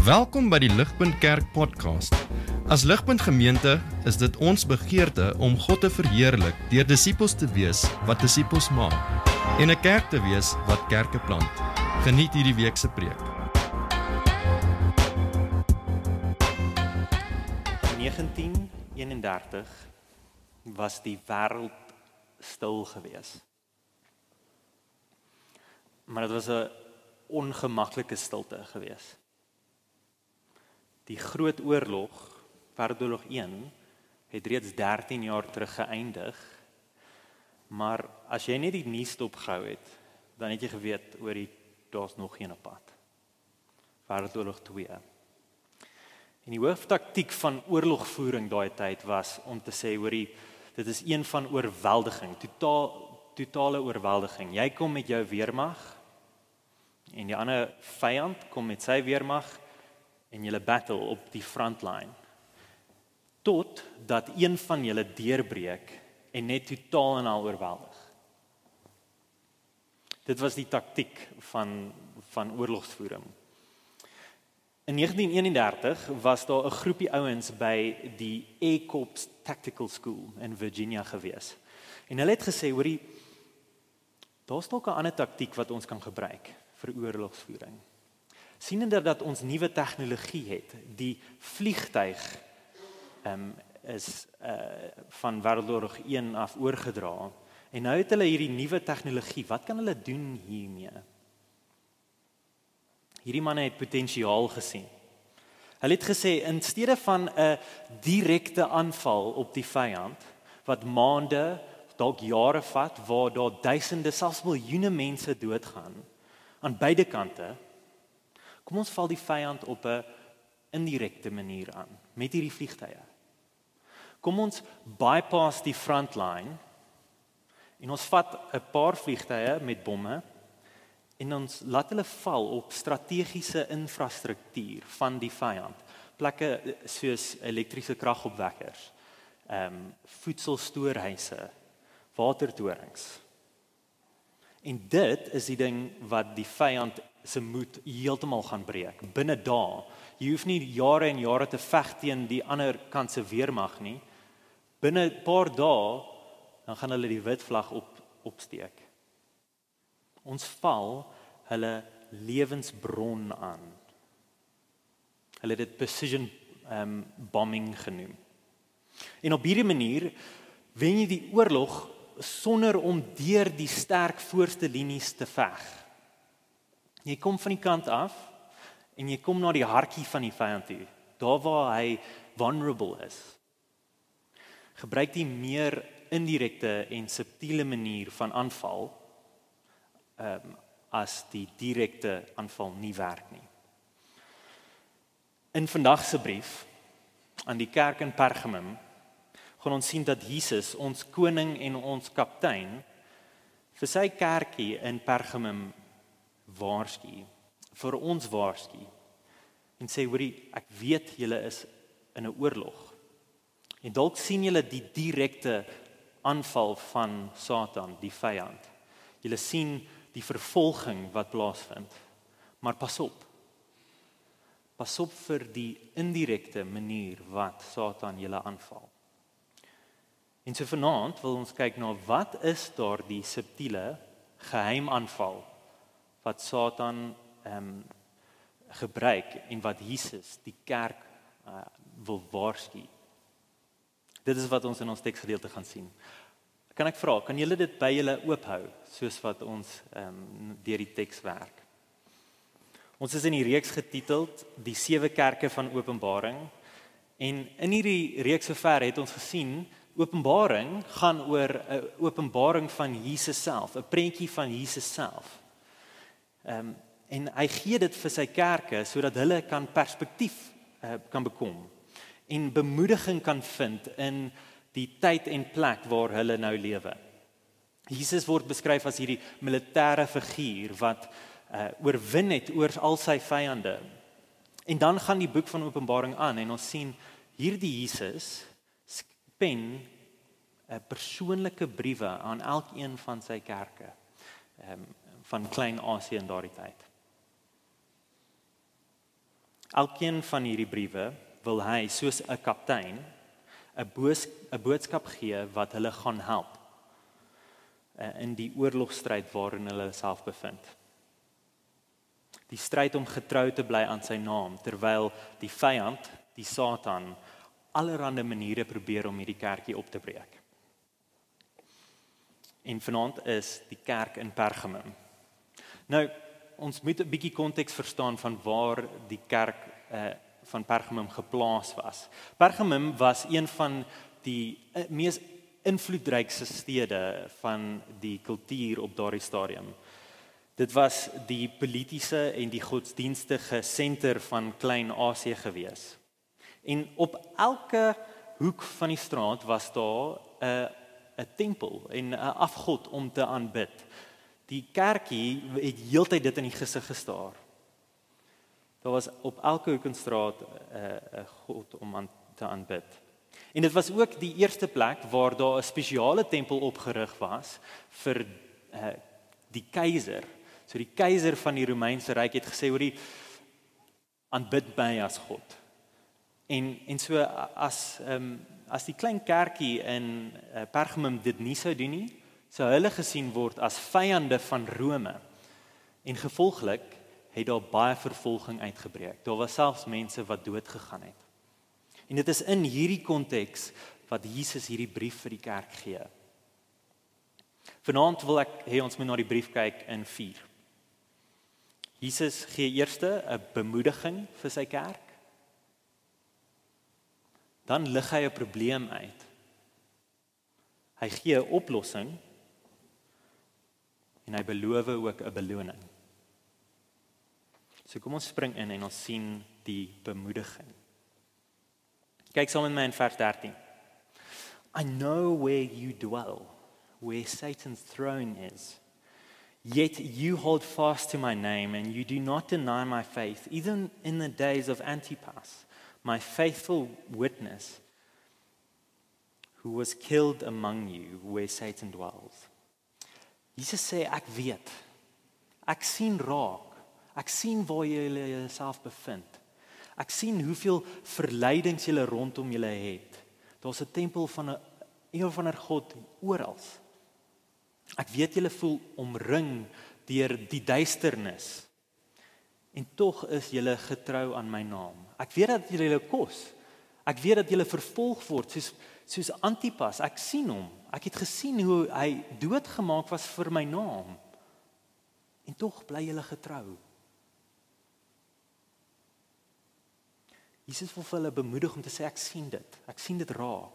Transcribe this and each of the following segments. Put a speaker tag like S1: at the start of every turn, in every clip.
S1: Welkom by die Ligpunt Kerk podcast. As Ligpunt Gemeente is dit ons begeerte om God te verheerlik deur disippels te wees wat disippels maak en 'n kerk te wees wat kerke plant. Geniet hierdie week se preek.
S2: 1931 was die wêreld stil gewees. Maar dit was 'n ongemaklike stilte gewees. Die groot oorlog, Wêreldoorlog 1, het reeds 13 jaar terug geëindig. Maar as jy net die nuus opgehou het, dan het jy geweet oor daar's nog een op pad. Wêreldoorlog 2. En die hooftaktiek van oorlogvoering daai tyd was om te sê, dit is een van oorweldiging, totale oorweldiging. Jy kom met jou weermag en die ander vyand kom met sy weermag en julle battle op die frontline. Tot dat een van julle deurbreek en net totaal en al oorweldig. Dit was die taktiek van oorlogsvoering. In 1931 was daar 'n groepie ouens by die Air Corps Tactical School in Virginia gewees. En hulle het gesê, daar's dalk 'n ander taktiek wat ons kan gebruik vir oorlogsvoering. Sienende dat ons nuwe tegnologie het, die vliegtuig is van Wêreldoorlog 1 af oorgedra. En nou het hulle hierdie nuwe tegnologie, wat kan hulle doen hiermee? Hierdie manne het potensiaal gesien. Hulle het gesê, in steede van 'n direkte aanval op die vyand, wat maande, dalk jare vat, waar daar duisende, selfs miljoene mense doodgaan, aan beide kante, kom ons val die vyand op 'n indirekte manier aan, met hierdie vliegtuie. Kom ons bypass die frontline, en ons vat 'n paar vliegtuie met bomme, en ons laat hulle val op strategiese infrastruktuur van die vyand. Plekke soos elektriese kragopwekkers, voedselstoorhuise, watertorings. En dit is die ding wat die vyand se moed heeltemal gaan breek. Binne dae. Jy hoef nie jare en jare te veg teen die ander kant se weermag nie. Binne 'n paar dae dan gaan hulle die wit vlag opsteek. Ons val hulle lewensbron aan. Hulle het dit precision bombing genoem. En op hierdie manier wen jy die oorlog sonder om deur die sterk voorste linies te veg. Jy kom van die kant af en jy kom na die hartjie van die vyand toe, daar waar hy vulnerable is. Gebruik die meer indirekte en subtiele manier van aanval as die direkte aanval nie werk nie. In vandag se brief aan die kerk in Pergamum gaan ons sien dat Jesus, ons koning en ons kaptein, vir sy kerkie in Pergamum waarsku, vir ons waarsku, en sê, ek weet julle is in 'n oorlog, en dalk sien julle die direkte aanval van Satan, die vyand. Julle sien die vervolging wat plaasvind, maar pas op vir die indirekte manier wat Satan julle aanval. En so vanaand wil ons kyk na wat is daar die subtiele geheim aanval wat Satan gebruik en wat Jesus die kerk wil waarsku. Dit is wat ons in ons teksgedeelte gaan sien. Kan ek vra, kan julle dit by julle oophou soos wat ons deur die teks werk? Ons is in die reeks getiteld Die 7 kerke van Openbaring. En in hierdie reeks sover het ons gesien Openbaring gaan oor 'n openbaring van Jesus self, 'n prentjie van Jesus self. En hy gee dit vir sy kerke sodat hulle kan perspektief kan bekom en bemoediging kan vind in die tyd en plek waar hulle nou lewe. Jesus word beskryf as hierdie militêre figuur wat oorwin het oor al sy vyande. En dan gaan die boek van Openbaring aan en ons sien hierdie Jesus pen persoonlike briewe aan elkeen van sy kerke van Klein-Asië in daardie tyd. Elkeen van hierdie briewe wil hy soos 'n kaptein 'n boodskap gee wat hulle gaan help in die oorlogstryd waarin hulle self bevind. Die stryd om getrou te bly aan sy naam, terwyl die vyand, die Satan, allerhande maniere probeer om hierdie kerkie op te breek. En vanaand is die kerk in Pergamum. Nou, ons moet 'n bietjie konteks verstaan van waar die kerk van Pergamum geplaas was. Pergamum was een van die mees invloedrykste stede van die kultuur op daardie stadium. Dit was die politiese en die godsdienstige senter van Klein-Asië gewees. En op elke hoek van die straat was daar 'n tempel en 'n afgod om te aanbid. Die kerkie het heeltyd dit in die gesig gestaar. Daar was op elke hoek en straat 'n god om aan te aanbid. En dit was ook die eerste plek waar daar 'n spesiale tempel opgerig was vir die keiser. So die keiser van die Romeinse Ryk het gesê, hoor, aanbid my as God. En so as die klein kerkie in Pergamum dit nie sou doen nie, sou hulle gesien word as vyande van Rome. En gevolglik het daar baie vervolging uitgebreek. Daar was selfs mense wat dood gegaan het. En dit is in hierdie konteks wat Jesus hierdie brief vir die kerk gee. Vanaand wil ek hê ons moet na die brief kyk in 4. Jesus gee eers 'n bemoediging vir sy kerk. Dan lig hy 'n probleem uit. Hy gee 'n oplossing en hy beloof ook 'n beloning. So kom ons spring in en ons sien die bemoediging. Kyk saam met my in vers 13. I know where you dwell, where Satan's throne is. Yet you hold fast to my name and you do not deny my faith, even in the days of Antipas, my faithful witness, who was killed among you where Satan dwells. Jesus sê, ek weet, ek sien raak, ek sien waar julle jouself bevind, ek sien hoeveel verleidings julle rondom julle het. Daar's 'n tempel van 'n een of ander God oral. Ek weet julle voel omring deur die duisternis. En tog is julle getrou aan my naam. Ek weet dat julle kos. Ek weet dat julle vervolg word soos Antipas. Ek sien hom. Ek het gesien hoe hy doodgemaak was vir my naam. En tog bly julle getrou. Jesus wil vir hulle bemoedig om te sê, ek sien dit. Ek sien dit raak.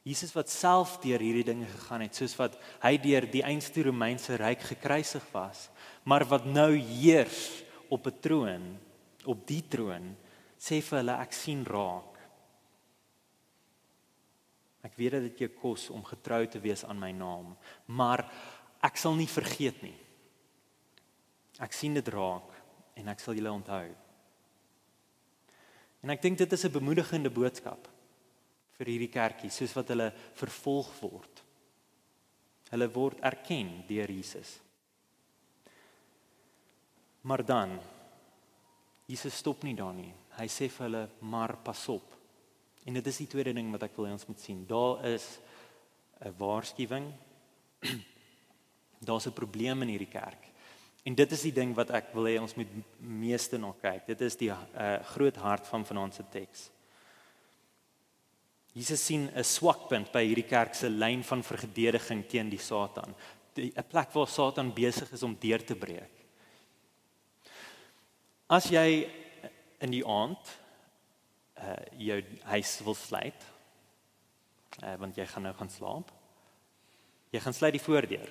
S2: Jesus wat self deur hierdie dinge gegaan het, soos wat hy deur die einste Romeinse Ryk gekruisig was, maar wat nou heers op 'n troon, op die troon, sê vir hulle, ek sien raak. Ek weet dat dit jou kos om getrou te wees aan my naam, maar ek sal nie vergeet nie. Ek sien dit raak en ek sal julle onthou. En ek dink dit is 'n bemoedigende boodskap vir hierdie kerkie, soos wat hulle vervolg word. Hulle word erken deur Jesus. Maar dan, Jesus stop nie daar nie. Hy sê vir hulle, maar pas op. En dit is die tweede ding wat ek wil hê ons moet sien. Daar is 'n waarskuwing. Daar's 'n probleem in hierdie kerk. En dit is die ding wat ek wil hê ons moet meeste na kyk. Dit is die groot hart van vanaand se teks. Jesus sien 'n swakpunt by hierdie kerk se lyn van verdediging teen die Satan. 'n Plek waar Satan besig is om deur te breek. As jy in die aand jou huis wil sluit, want jy gaan nou gaan slaap, jy gaan sluit die voordeur.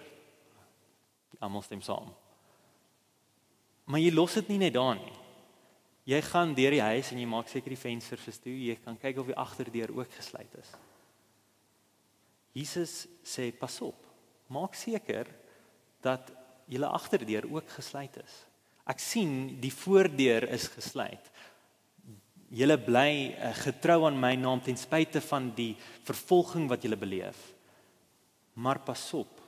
S2: Almal stem saam. Maar jy los dit nie net daar nie. Jy gaan deur die huis en jy maak seker die vensters is toe, jy kan kyk of die agterdeur ook gesluit is. Jesus sê, pas op, maak seker dat julle agterdeur ook gesluit is. Ek sien die voordeur is gesluit. Julle bly getrou aan my naam ten spyte van die vervolging wat julle beleef. Maar pas op.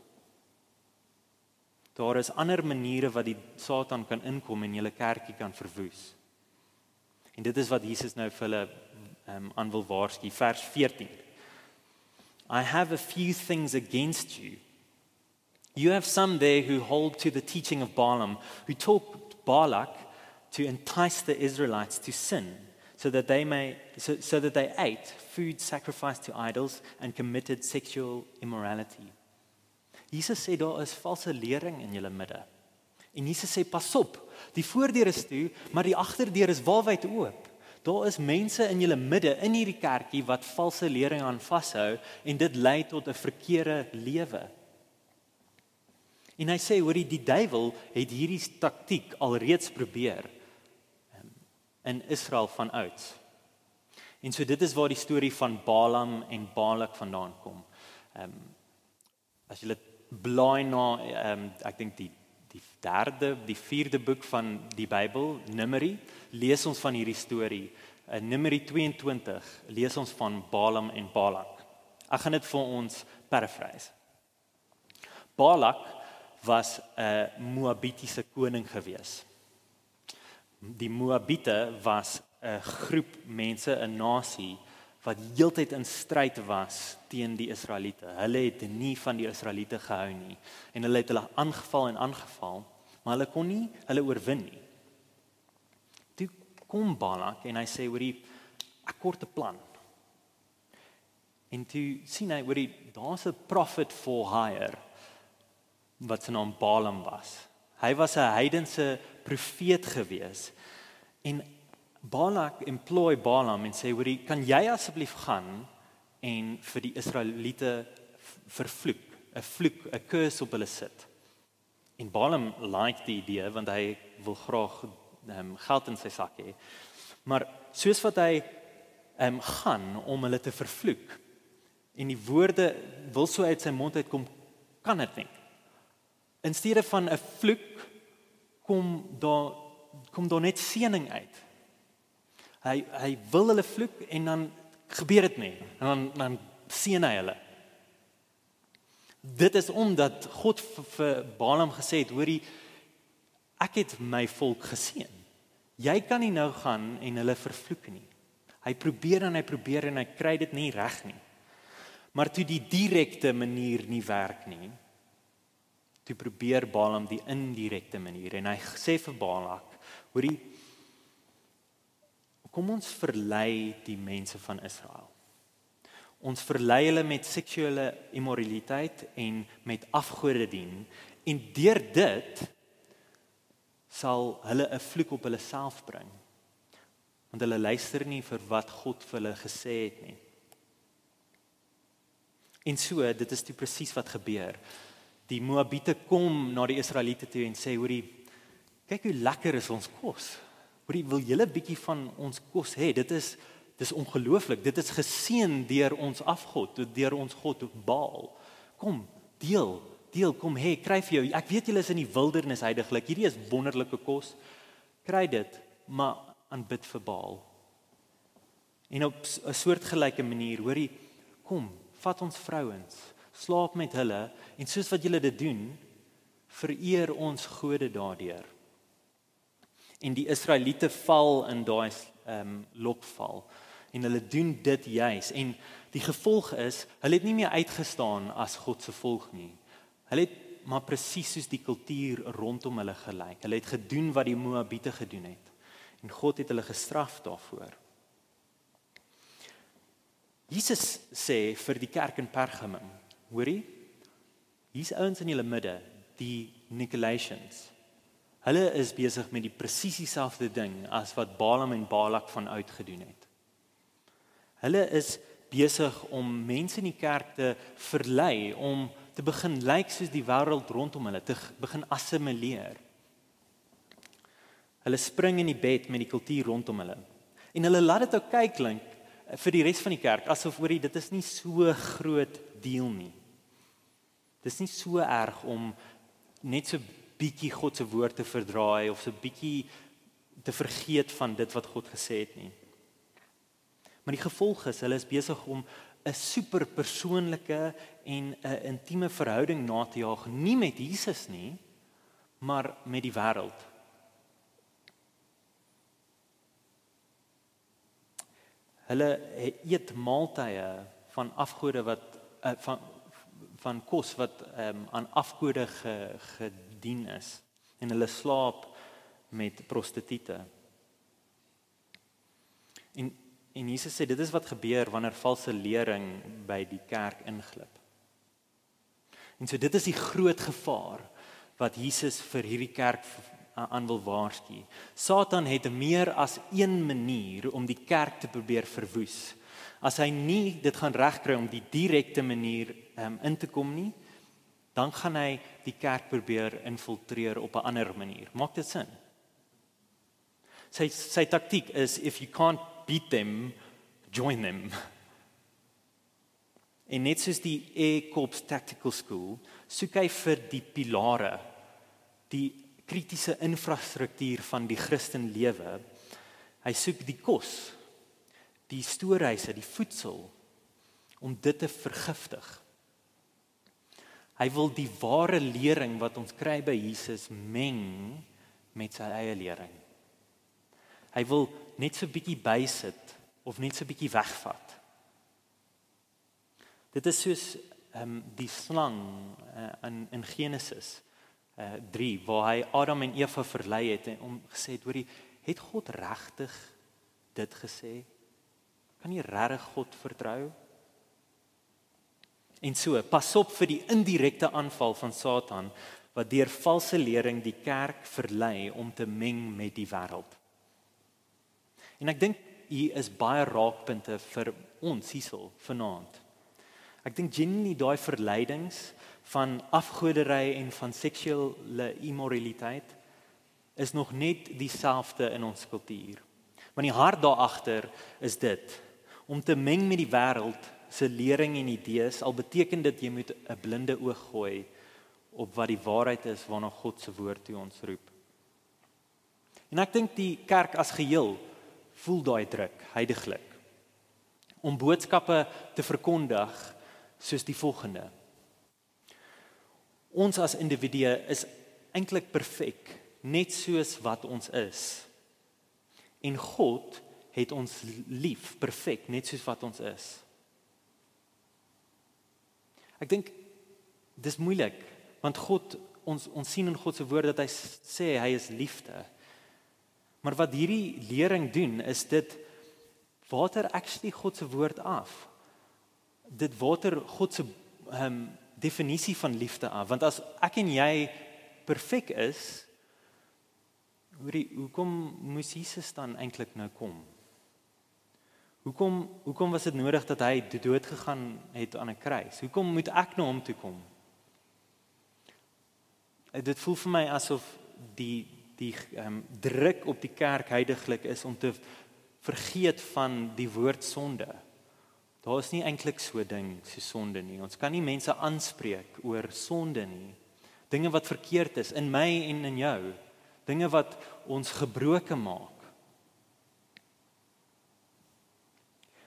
S2: Daar is ander maniere wat die Satan kan inkom en julle kerkie kan verwoes. En dit is wat Jesus nou vir hulle aan wil waarsku, vers 14. I have a few things against you. You have some there who hold to the teaching of Balaam, who taught Balak to entice the Israelites to sin, so that they ate food sacrificed to idols and committed sexual immorality. Jesus sê daar is valse lering in julle midde. En Jesus sê pas op, die voordeur is toe, maar die agterdeur is waalwyd oop. Daar is mense in julle midde in hierdie kerkie wat valse lering aan vashou en dit lei tot 'n verkeerde lewe. En hy sê, hoorie, die duiwel het hierdie taktiek alreeds probeer in Israel van ouds. En so dit is waar die storie van Balaam en Balak vandaan kom. As jy blaai na, ek dink die vierde boek van die Bybel, Numeri, lees ons van hierdie storie. In Numeri 22 lees ons van Balaam en Balak. Ek gaan dit vir ons paraphrase. Balak was 'n Moabitiese koning gewees. Die Moabite was 'n groep mense, 'n nasie wat heeltyd in stryd was teen die Israeliete. Hulle het nie van die Israeliete gehou nie en hulle het hulle aangeval, maar hulle kon nie hulle oorwin nie. Toe kom Balak en hy sê, hoorie, ek kort 'n plan. En toe sien hy, hoorie, daar's 'n prophet for hire wat sy naam Balaam was. Hy was 'n heidense profeet gewees. En Balak employ Balaam en sê, hoorie, kan jy asseblief gaan en vir die Israeliete vervloek, 'n curse op hulle sit. En Balaam like die idee, want hy wil graag geld in sy sak hê. Maar soos wat hy gaan om hulle te vervloek, en die woorde wil so uit sy mond uitkom, kan dit nie. In steede van 'n vloek, kom daar net seëning uit. Hy wil hulle vloek en dan gebeur dit nie. En dan seën hy hulle. Dit is omdat God vir Balaam gesê het, hoorie, ek het my volk geseën. Jy kan nie nou gaan en hulle vervloek nie. Hy probeer en hy kry dit nie reg nie. Maar toe die direkte manier nie werk nie, toe probeer Balaam die indirekte manier en hy sê vir Balak, hoorie, kom ons verlei die mense van Israel. Ons verlei hulle met seksuele immoraliteit en met afgodedien en deur dit sal hulle 'n vloek op hulle self bring. Want hulle luister nie vir wat God vir hulle gesê het nie. En so, dit is toe presies wat gebeur. Die Moabite kom na die Israeliete toe en sê, hoorie, kyk hoe lekker is ons kos. Hoorie, wil julle 'n bietjie van ons kos hê? Dis ongelooflik. Dit is geseën deur ons afgod, deur ons God Baal. Kom, deel, kom hê, kry vir jou. Ek weet julle is in die wildernis heiliglik. Hierdie is wonderlike kos. Kry dit, maar aanbid vir Baal. En op 'n soortgelyke manier, hoorie, kom, vat ons vrouens, slaap met hulle en soos wat julle dit doen, vereer ons gode daardeur. En die Israeliete val in daai lokval en hulle doen dit juis en die gevolg is, hulle het nie meer uitgestaan as God se volk nie. Hulle het maar presies soos die kultuur rondom hulle gelyk. Hulle het gedoen wat die Moabite gedoen het en God het hulle gestraf daarvoor. Jesus sê vir die kerk in Pergamum, hoorie, hier's ouens in julle midde, die Nicolaitans. Hulle is besig met die presies dieselfde ding as wat Balaam en Balak van oud gedoen het. Hulle is besig om mense in die kerk te verlei, om te begin lyk soos die wêreld rondom hulle, te begin assimileer. Hulle spring in die bed met die kultuur rondom hulle. En hulle laat dit ook klink vir die res van die kerk, asof hoorie, dit is nie so groot deel nie. Dit is nie so erg om net so bietjie God se woord te verdraai of so bietjie te vergeet van dit wat God gesê het nie. Maar die gevolg is, hulle is besig om 'n superpersoonlike en 'n intieme verhouding na te jaag, nie met Jesus nie, maar met die wêreld. Hulle eet maaltye van afgode wat van kos wat aan afgode gedien is. En hulle slaap met prostituie. En Jesus sê, dit is wat gebeur wanneer valse lering by die kerk inglip. En so dit is die groot gevaar wat Jesus vir hierdie kerk aan wil waarsku. Satan het meer as een manier om die kerk te probeer verwoes. As hy nie dit gaan regkry om die direkte manier in te kom nie, dan gaan hy die kerk probeer infiltreer op 'n ander manier. Maak dit sin? Sy taktiek is, if you can't beat them, join them. En net soos die Air Corps Tactical School, soek hy vir die pilare, die kritiese infrastruktuur van die Christen lewe. Hy soek die kos, die stoorhuise, die voedsel, om dit te vergiftig. Hy wil die ware lering wat ons kry by Jesus meng met sy eie lering. Hy wil net so bietjie bysit of net so bietjie wegvat. Dit is soos die slang in Genesis 3, waar hy Adam en Eva verlei het en om gesê het, hoorie, het God regtig dit gesê? Kan jy regtig God vertrou? En so, pas op vir die indirekte aanval van Satan, wat deur valse lering die kerk verlei om te meng met die wêreld. En ek dink hier is baie raakpunte vir ons hiersel vanaand. Ek dink genuinely daai verleidings van afgoderry en van seksuele immoraliteit is nog net dieselfde in ons kultuur. Maar die hart daar agter is dit, om te meng met die wêreld se lering en idees, al beteken dit jy moet 'n blinde oog gooi op wat die waarheid is waarna God se woord toe ons roep. En ek dink die kerk as geheel voel daai druk heidaglik om boodskappe te verkondig soos die volgende. Ons as individue is eintlik perfek, net soos wat ons is. En God het ons lief, perfek, net soos wat ons is. Ek dink dis moeilik, want God, ons sien in God se woord dat hy sê hy is liefde. Maar wat hierdie lering doen, is dit water actually God se woord af. Dit water God se definisie van liefde af, want as ek en jy perfek is, hoekom moes Jesus dan eintlik nou kom? Hoekom was dit nodig dat hy dood gegaan het aan 'n kruis? Hoekom moet ek na hom toe kom? Dit voel vir my asof die druk op die kerk heidaglik is om te vergeet van die woord sonde. Daar is nie eintlik so 'n ding so sonde nie. Ons kan nie mense aanspreek oor sonde nie. Dinge wat verkeerd is in my en in jou. Dinge wat ons gebroken maak.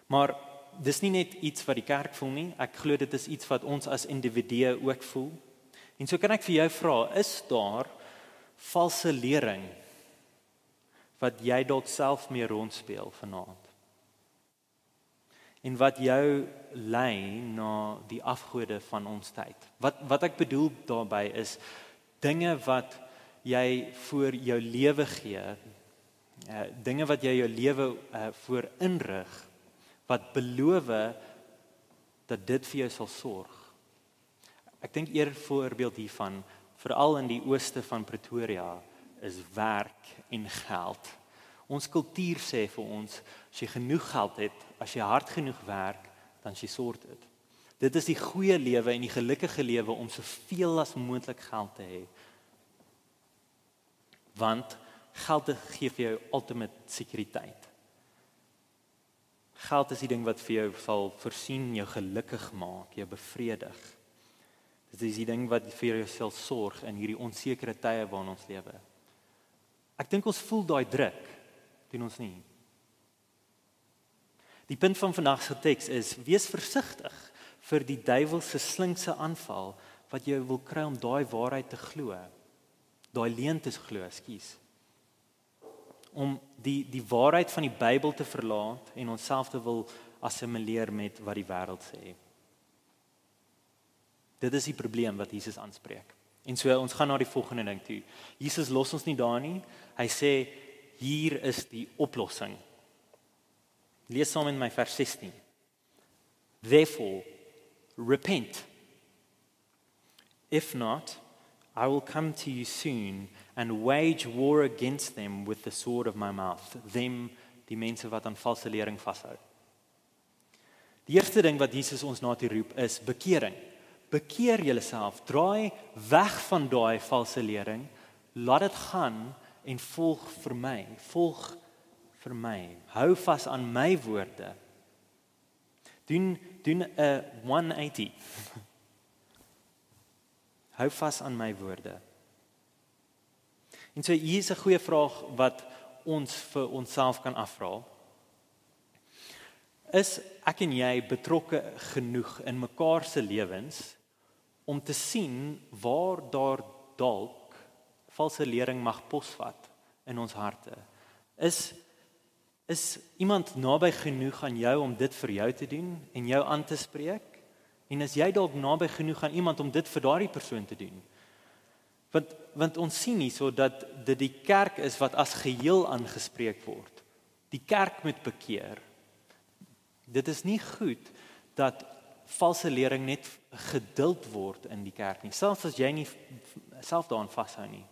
S2: Maar dis nie net iets wat die kerk voel nie. Ek glo dit is iets wat ons as individue ook voel. En so kan ek vir jou vra, is daar valse lering wat jy dalk self mee rondspeel vanaand? En wat jou lei na die afgode van ons tyd. Wat ek bedoel daarby is dinge wat jy vir jou lewe gee, dinge wat jy jou lewe voor inrig, wat beloof dat dit vir jou sal sorg. Ek dink eerder voorbeeld hiervan, veral in die ooste van Pretoria, is werk en geld. Ons kultuur sê vir ons, as jy genoeg geld het, as jy hard genoeg werk, dan jy sorted. Dit is die goeie lewe en die gelukkige lewe om soveel as moontlik geld te hê. Want geld gee vir jou ultimate sekuriteit. Geld is die ding wat vir jou sal voorsien, jou gelukkig maak, jou bevredig. Dit is die ding wat vir jou sal sorg in hierdie onsekere tye waarin ons lewe. Ek dink ons voel daai druk, doen ons nie. Die punt van vandag se teks is, wees versigtig vir die duiwel se slinkse aanval, wat jou wil kry om daai waarheid te glo, daai leuen te glo, ekskuus. om die waarheid van die Bybel te verlaat en onsself te wil assimileer met wat die wêreld sê. Dit is die probleem wat Jesus aanspreek. En so ons gaan na die volgende ding toe. Jesus los ons nie daar nie. Hy sê hier is die oplossing. Lees saam met my vers 16. Therefore, repent. If not, I will come to you soon and wage war against them with the sword of my mouth. Them, die mense wat aan valse lering vashou. Die eerste ding wat Jesus ons na toe roep is bekering. Bekeer julleself, draai weg van daai valse lering, laat dit gaan en volg vir my. Volg vir my. Hou vas aan my woorde. Doen 'n 180. Hou vas aan my woorde. En so hier is 'n goeie vraag wat ons vir onsself kan afvra. Is ek en jy betrokke genoeg in mekaar se lewens om te sien waar daar dalk valse lering mag posvat in ons harte? Is iemand naby genoeg aan jou om dit vir jou te doen en jou aan te spreek? En is jy dalk naby genoeg aan iemand om dit vir daardie persoon te doen? Want ons sien hierso dat dit die kerk is wat as geheel aangespreek word. Die kerk moet bekeer. Dit is nie goed dat valse lering net geduld word in die kerk nie, selfs as jy nie self daaraan vashou nie.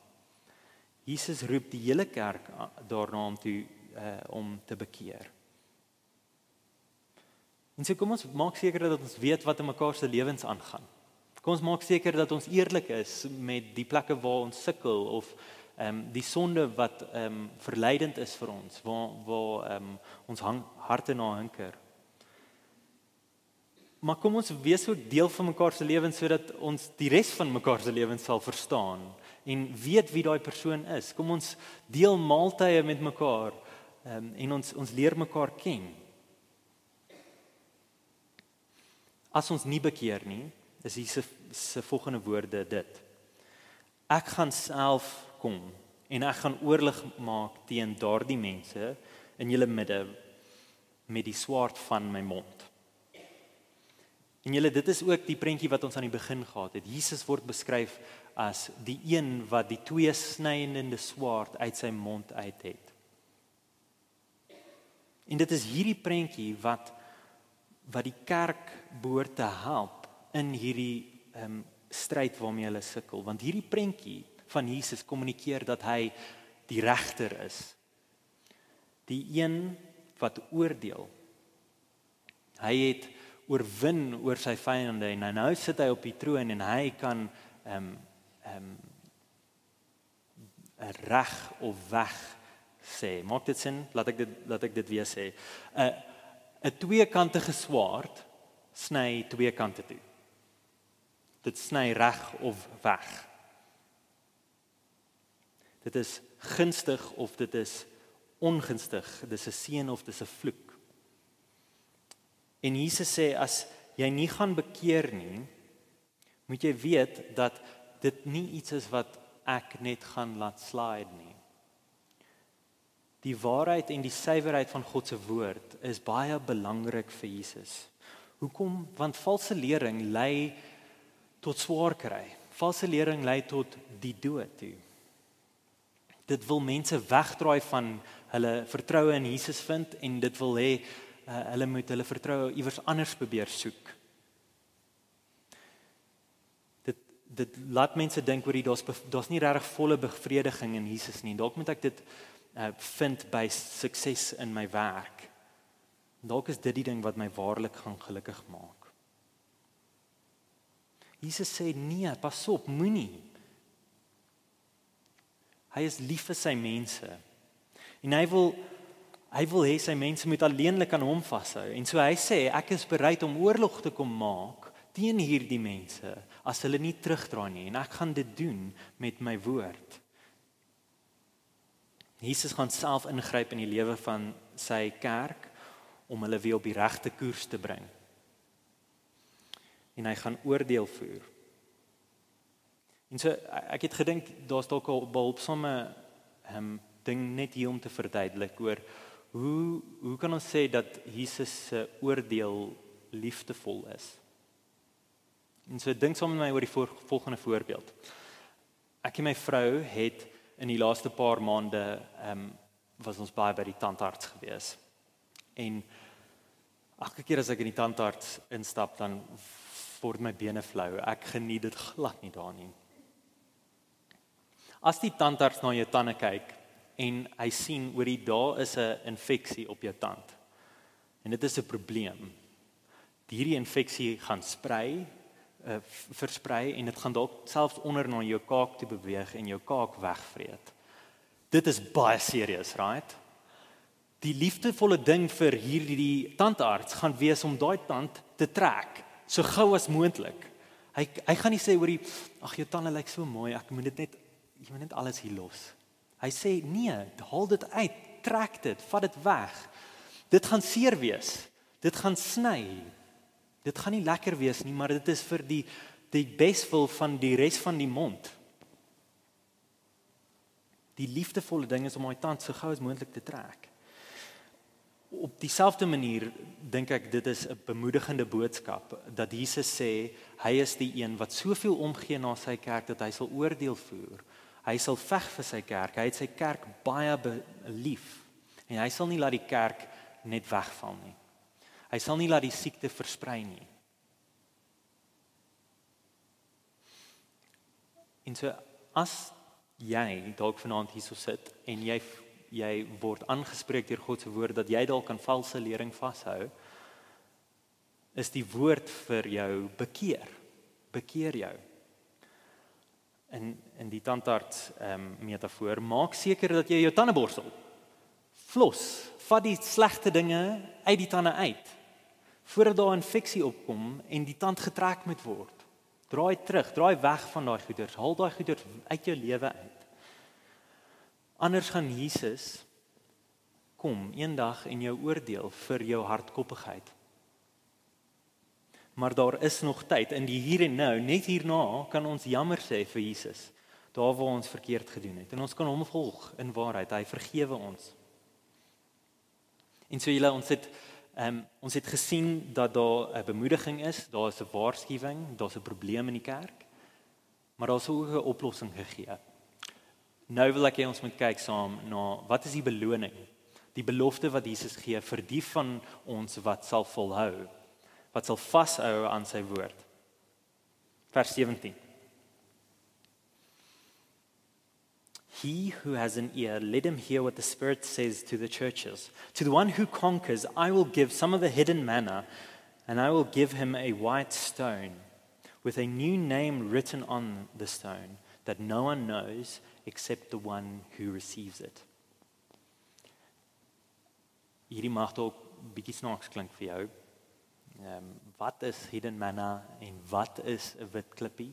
S2: Jesus roep die hele kerk daarna om te bekeer. En so kom ons maak seker dat ons weet wat in mekaar se lewens aangaan. Kom ons maak seker dat ons eerlik is met die plekke waar ons sukkel of die sonde wat verleidend is vir ons, waar ons harte na hinker. Maar kom ons wees ook deel van mekaar se lewens sodat ons die res van mekaar se lewens sal verstaan en weet wie daai persoon is. Kom ons deel maaltye met mekaar en ons leer mekaar ken. As ons nie bekeer nie, is Jesus se volgende woorde dit. Ek gaan self kom en ek gaan oorlog maak teen daardie mense in julle midde met die swaard van my mond. En julle, dit is ook die prentjie wat ons aan die begin gehad het. Jesus word beskryf as die een wat die twee snydende swaard uit sy mond uit het. En dit is hierdie prentjie wat die kerk behoort te help in hierdie stryd waarmee hulle sukkel. Want hierdie prentjie van Jesus kommunikeer dat hy die regter is. Die een wat oordeel. Hy het oorwin oor sy vyande en nou sit hy op die troon en hy kan reg of weg sê. Maak dit sin? Laat ek dit weer sê. 'n tweekantige swaard sny twee kante toe. Dit sny reg of weg. Dit is gunstig of dit is ongunstig. Dit is 'n seën of dit is 'n vloek. En Jesus sê, as jy nie gaan bekeer nie, moet jy weet dat dit nie iets is wat ek net gaan laat slide nie. Die waarheid en die suiwerheid van God se woord is baie belangrik vir Jesus. Hoekom? Want valse lering lei tot swaar kry. Valse lering lei tot die dood toe. Dit wil mense wegdraai van hulle vertroue in Jesus vind en dit wil hê hulle moet hulle vertroue iewers anders probeer soek. Dit laat mense dink oor daar's nie regtig volle bevrediging in Jesus nie. Dalk moet ek dit vind by sukses in my werk. Dalk is dit die ding wat my waarlik gaan gelukkig maak. Jesus sê nee, pas op, moenie. Hy is lief vir sy mense. En hy wil hê sy mense moet alleenlik aan hom vashou. En so hy sê, ek is bereid om oorlog te kom maak teen hierdie mense as hulle nie terugdraai nie. En ek gaan dit doen met my woord. Jesus gaan self ingryp in die lewe van sy kerk om hulle weer op die regte koers te bring. En hy gaan oordeel voer. En so, ek het gedink, daar's dalk 'n behulpsame ding net hier om te verduidelik oor hoe kan ons sê dat Jesus se oordeel liefdevol is. En so dink saam met my oor die volgende voorbeeld. Ek en my vrou het in die laaste paar maande was ons baie by die tandarts gewees. En elke keer as ek in die tandarts instap, dan word my bene flou. Ek geniet dit glad nie daar nie. As die tandarts na jou tande kyk en hy sien oor daar is 'n infeksie op jou tand. En dit is 'n probleem. Hierdie infeksie gaan versprei en dit gaan dalk selfs onder na jou kaak toe beweeg en jou kaak wegvreet. Dit is baie serieus, right? Die liefdevolle ding vir hierdie tandarts gaan wees om daai tand te trek, so gou as moontlik. Hy gaan nie sê oor ag jou tande lyk so mooi, jy moet net alles hier los. Hy sê nee, haal dit uit, trek dit, vat dit weg. Dit gaan seer wees. Dit gaan sny. Dit gaan nie lekker wees nie, maar dit is vir die beswil van die res van die mond. Die liefdevolle ding is om my tand so gou as moontlik te trek. Op dieselfde manier dink ek dit is 'n bemoedigende boodskap dat Jesus sê hy is die een wat soveel omgee na sy kerk dat hy sal oordeel voer. Hy sal veg vir sy kerk. Hy het sy kerk baie lief. En hy sal nie laat die kerk net wegval nie. Hy sal nie laat die siekte versprei nie. En so as jy dalk vanaand hierso sit en jy word aangespreek deur God se woord dat jy dalk aan valse lering vashou, is die woord vir jou bekeer jou. In die tandarts metafoor, maak seker dat jy jou tande borstel. Flos, vat die slegte dinge uit die tande uit, voordat daar 'n infeksie opkom en die tand getrek moet word. Draai terug, draai weg van daai goeders, haal daai goeders uit jou lewe uit. Anders gaan Jesus kom eendag en jou oordeel vir jou hardkoppigheid. Maar daar is nog tyd in die hier en nou, net hierna kan ons jammer sê vir Jesus, daar waar ons verkeerd gedoen het. En ons kan hom volg in waarheid, hy vergewe ons. En so julle, ons het gesien dat daar 'n bemoediging is, daar is 'n waarskuwing, daar's 'n probleem in die kerk, maar daar's ook 'n oplossing gegee. Nou wil ek hê ons moet kyk saam na wat is die beloning, die belofte wat Jesus gee vir die van ons wat sal volhou, wat sal vashou aan sy woord. Vers 17. He who has an ear, let him hear what the Spirit says to the churches. To the one who conquers, I will give some of the hidden manna, and I will give him a white stone, with a new name written on the stone, that no one knows except the one who receives it. Hierdie mag dalk bietjie snaaks klink vir jou. Wat is hidden manna en wat is 'n wit klippie?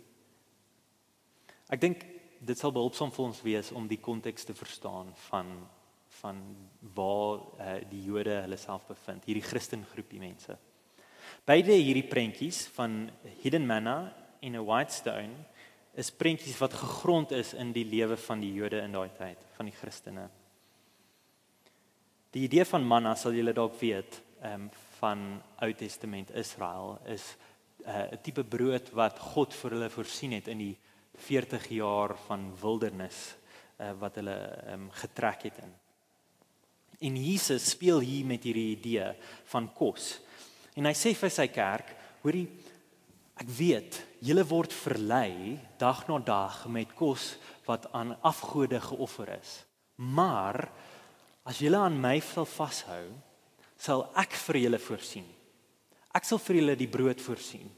S2: Ek dink dit sal behulpsaam vir ons wees om die konteks te verstaan van waar die Jode hulle self bevind, hierdie Christengroepie mense. Beide hierdie prentjies van hidden manna en 'n white stone is prentjies wat gegrond is in die lewe van die Jode in daai tyd, van die Christene. Die idee van manna sal julle dalk weet, van Ou Testament Israel is 'n tipe brood wat God vir hulle voorsien het in die 40 jaar van wildernis wat hulle getrek het in. En Jesus speel hier met hierdie idee van kos. En hy sê vir sy kerk, hoorie, ek weet, julle word verlei dag na dag met kos wat aan afgode geoffer is. Maar as julle aan my wil vashou, sal ek vir julle voorsien. Ek sal vir julle die brood voorsien.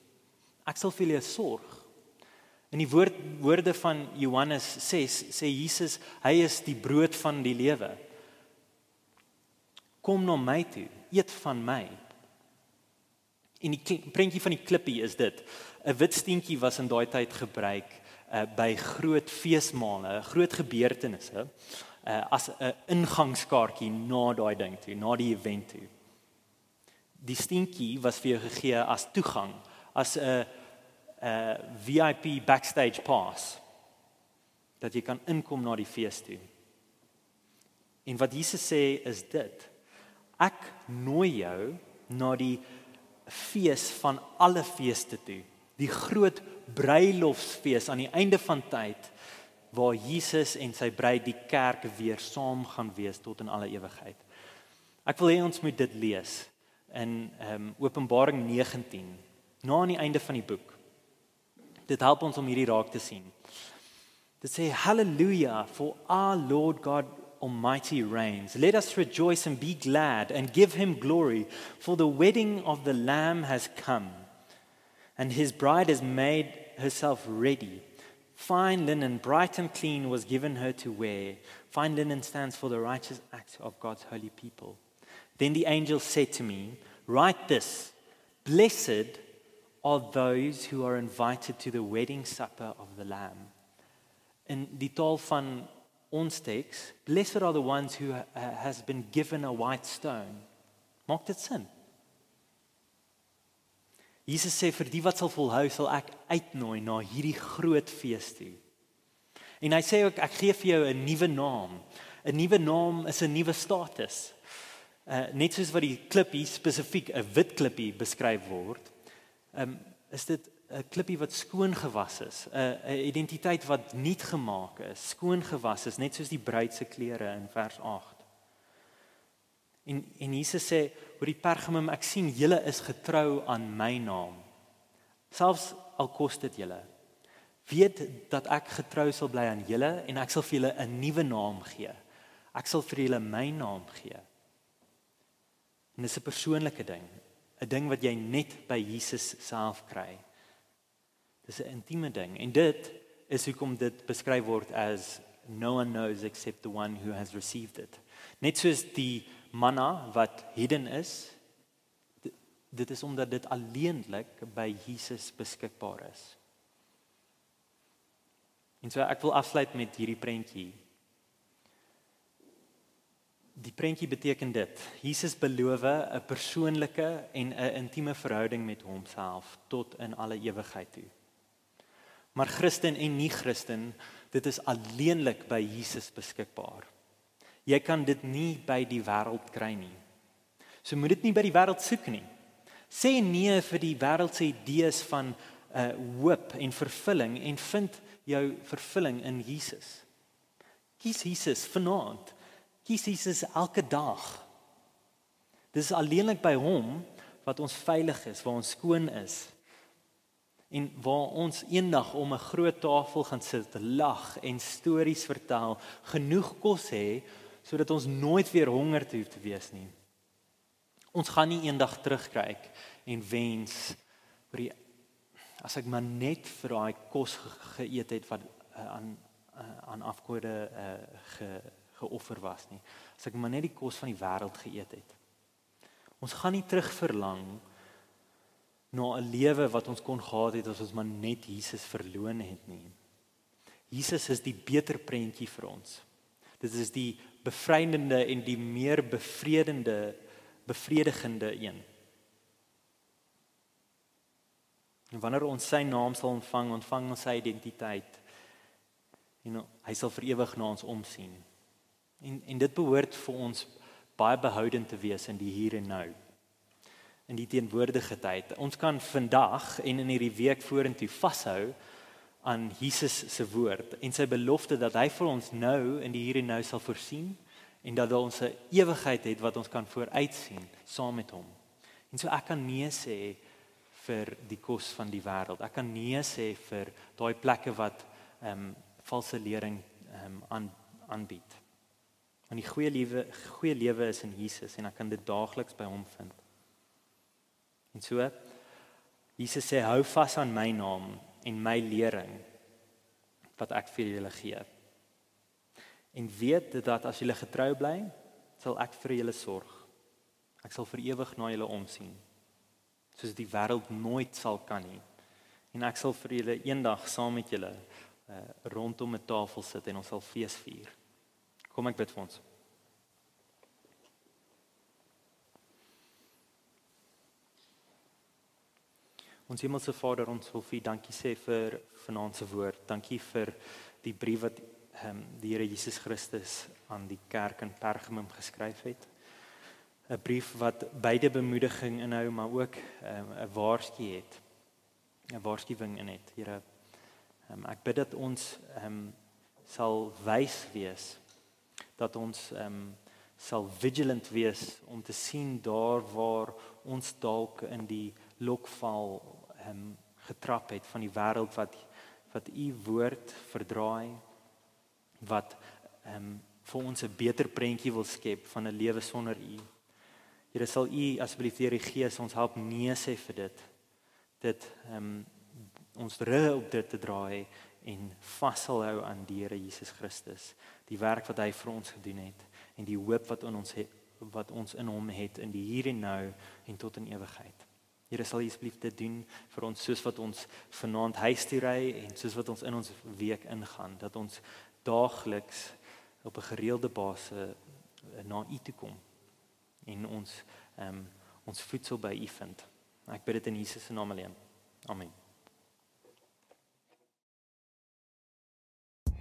S2: Ek sal vir julle sorg. In die woorde van Johannes 6 sê Jesus, hy is die brood van die lewe. Kom na my toe, eet van my. En die prentjie van die klippie is dit. 'n Wit steentjie was in daai tyd gebruik by groot feesmale, groot gebeurtenisse, as 'n ingangskaartjie na daai ding toe, na die event toe. Die steentjie was vir jou gegee as toegang, as 'n VIP backstage pass, dat jy kan inkom na die fees toe. En wat Jesus sê is dit: ek nooi jou na die fees van alle feeste toe, die groot bruilofsfees aan die einde van tyd, waar Jesus en sy bruid, die kerk, weer saam gaan wees tot in alle ewigheid. Ek wil hê ons moet dit lees in Openbaring 19, na aan die einde van die boek. Dit help ons om hierdie raak te sien. Dit sê, Hallelujah, for our Lord God Almighty reigns. Let us rejoice and be glad and give him glory, for the wedding of the Lamb has come, and his bride has made herself ready. Fine linen, bright and clean, was given her to wear. Fine linen stands for the righteous acts of God's holy people. Then the angel said to me, write this: blessed are those who are invited to the wedding supper of the Lamb. In die taal van ons teks, blessed are the ones who has been given a white stone. Maak dit sin? Jesus sê, vir die wat sal volhou, sal ek uitnooi na hierdie groot fees toe. En hy sê ook, ek gee vir jou 'n nuwe naam. 'n Nuwe naam is 'n nuwe status. Net soos wat die klippie spesifiek 'n wit klippie beskryf word, is dit 'n klippie wat skoon gewas is, 'n identiteit wat nuut gemaak is, skoon gewas is, net soos die bruid se klere in vers 8. En Jesus sê, oor die Pergamum, ek sien julle is getrou aan my naam. Selfs al kos dit julle. Weet dat ek getrou sal bly aan julle en ek sal vir julle 'n nuwe naam gee. Ek sal vir julle my naam gee. En dis 'n persoonlike ding, 'n ding wat jy net by Jesus self kry. Dis 'n intieme ding en dit is hoekom dit beskryf word as no one knows except the one who has received it. Net soos die manna wat hidden is, dit is omdat dit alleenlik by Jesus beskikbaar is. En so ek wil afsluit met hierdie prentjie. Die prentjie beteken dit: Jesus beloof 'n persoonlike en 'n intieme verhouding met homself tot in alle ewigheid toe. Maar Christen en nie-Christen, dit is alleenlik by Jesus beskikbaar. Jy kan dit nie by die wêreld kry nie. So moet dit nie by die wêreld soek nie. Sê nee vir die wêreld se idees van hoop en vervulling en vind jou vervulling in Jesus. Kies Jesus vanaand. Kies Jesus elke dag. Dit is alleenlik by hom wat ons veilig is, waar ons skoon is. En waar ons eendag om 'n groot tafel gaan sit, lag en stories vertel, genoeg kos hê, sodat ons nooit weer honger te hoef te wees nie. Ons gaan nie eendag terugkyk en wens, as ek maar net vir daai kos geëet het wat aan afgode geoffer was nie. As ek maar net die kos van die wêreld geëet het. Ons gaan nie terug verlang na 'n lewe wat ons kon gehad het as ons maar net Jesus verloon het nie. Jesus is die beter prentjie vir ons. Dit is die bevrydende en die meer bevredigende een. En wanneer ons sy naam sal ontvang ons sy identiteit. En hy sal vir ewig na ons omsien. En dit behoort vir ons baie behoudend te wees in die hier en nou. In die teenwoordige tyd. Ons kan vandag en in hierdie week vorentoe vashou aan Jesus se woord en sy belofte dat hy vir ons nou in die hier en nou sal voorsien en dat ons 'n ewigheid het wat ons kan vooruitsien saam met hom. En so ek kan nee sê vir die kos van die wêreld. Ek kan nee sê vir daai plekke wat valse lering aanbied. Want die goeie lewe is in Jesus en ek kan dit daagliks by hom vind. En so, Jesus sê, hou vas aan my naam en my lering wat ek vir julle gee. En weet dat as julle getrou bly, sal ek vir julle sorg. Ek sal vir ewig na julle omsien, soos die wêreld nooit sal kan nie. En ek sal vir julle eendag saam met julle rondom 'n tafel sit en ons sal fees vier. Kom ek bid vir ons. Ons hemelse Vader, ons wil vir dankie sê vir vanaand se woord. Dankie vir die brief wat die Here Jesus Christus aan die kerk in Pergamum geskryf het. 'n Brief wat beide bemoediging inhou, maar ook 'n waarskuwing het. 'n Waarskuwing in het. Here, ek bid dat ons sal wys wees, dat ons sal vigilant wees om te sien daar waar ons dalk in die lokval getrap het van die wêreld wat u woord verdraai, wat vir ons 'n beter prentjie wil skep van 'n lewe sonder u. Here, sal u asseblief deur die Gees ons help nee sê vir dit ons rug op dit te draai en vashou aan die Here Jesus Christus, die werk wat hy vir ons gedoen het en die hoop wat ons in hom het in die hier en nou en tot in ewigheid. Here, sal u asseblief dit doen vir ons soos wat ons vanaand huis toe ry en soos wat ons in ons week ingaan, dat ons daagliks op 'n gereelde basis na u toe kom en ons voedsel by u vind. Ek bid dit in Jesus se naam alleen. Amen.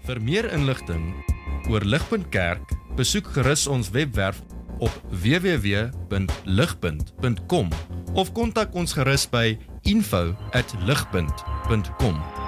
S1: Vir meer inligting oor Ligpunt Kerk, besoek gerus ons webwerf op www.ligpunt.com of kontak ons gerus by info@ligpunt.com.